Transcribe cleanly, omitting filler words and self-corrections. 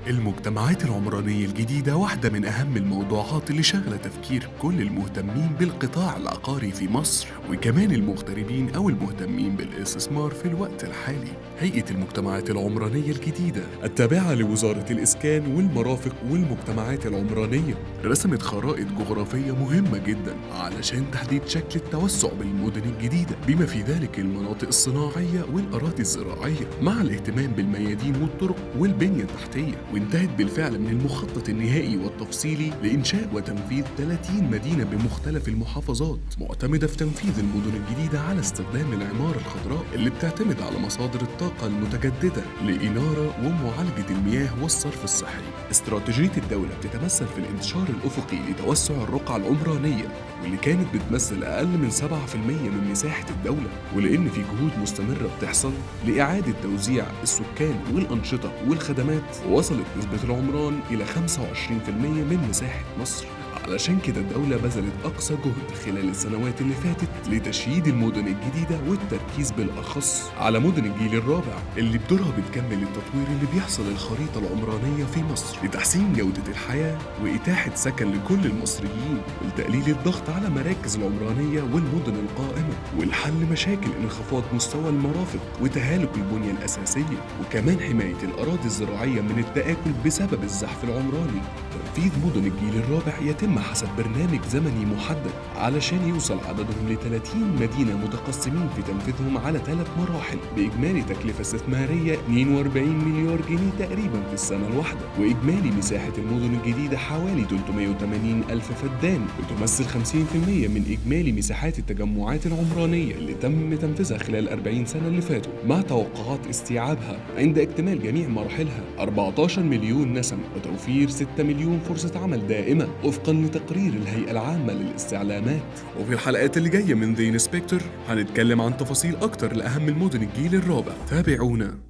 المجتمعات العمرانية الجديدة واحدة من أهم الموضوعات اللي شغلة تفكير كل المهتمين بالقطاع العقاري في مصر، وكمان المغتربين أو المهتمين بالاستثمار في الوقت الحالي. هيئة المجتمعات العمرانية الجديدة التابعة لوزارة الإسكان والمرافق والمجتمعات العمرانية رسمت خرائط جغرافية مهمة جدا علشان تحديد شكل التوسع بالمدن الجديدة، بما في ذلك المناطق الصناعية والأراضي الزراعية، مع الاهتمام بالميادين والطرق والبنية التحتية. وانتهت بالفعل من المخطط النهائي والتفصيلي لإنشاء وتنفيذ 30 مدينة بمختلف المحافظات، معتمدة في تنفيذ المدن الجديدة على استخدام العمارة الخضراء اللي بتعتمد على مصادر الطاقة المتجددة لإنارة ومعالجة المياه والصرف الصحي. استراتيجية الدولة بتتمثل في الانتشار الأفقي لتوسع الرقعة العمرانية، واللي كانت بتمثل أقل من 7% من مساحة الدولة، ولأن في جهود مستمرة بتحصل لإعادة توزيع السكان والأنشطة والخدمات، ووصلت نسبة العمران إلى 25% من مساحة مصر. علشان كده الدولة بذلت أقصى جهد خلال السنوات اللي فاتت لتشييد المدن الجديدة والتركيز بالأخص على مدن الجيل الرابع اللي بدورها بتكمل التطوير اللي بيحصل للخريطة العمرانية في مصر لتحسين جودة الحياة وإتاحة سكن لكل المصريين، ولتقليل الضغط على مراكز العمرانية والمدن القائمة، والحل مشاكل انخفاض مستوى المرافق وتهالك البنية الأساسية، وكمان حماية الأراضي الزراعية من التآكل بسبب الزحف العمراني. تنفيذ مدن الجيل الرابع يتم حسب برنامج زمني محدد علشان يوصل عددهم ل 30 مدينة متقسمين في تنفيذهم على 3 مراحل، بإجمالي تكلفة استثمارية 42 مليار جنيه تقريبا في السنة الواحدة، وإجمالي مساحة المدن الجديدة حوالي 380 ألف فدان، وتمثل 50% من إجمالي مساحات التجمعات العمرانية اللي تم تنفيذها خلال 40 سنة اللي فاتوا، مع توقعات استيعابها عند اكتمال جميع مراحلها 14 مليون نسمة وتوفير 6 مليون فرصة عمل دائمة وفقا لتقرير الهيئة العامة للاستعلامات. وفي الحلقات اللي جاية من ذا انسبكتور هنتكلم عن تفاصيل أكتر لأهم المدن الجيل الرابع. تابعونا.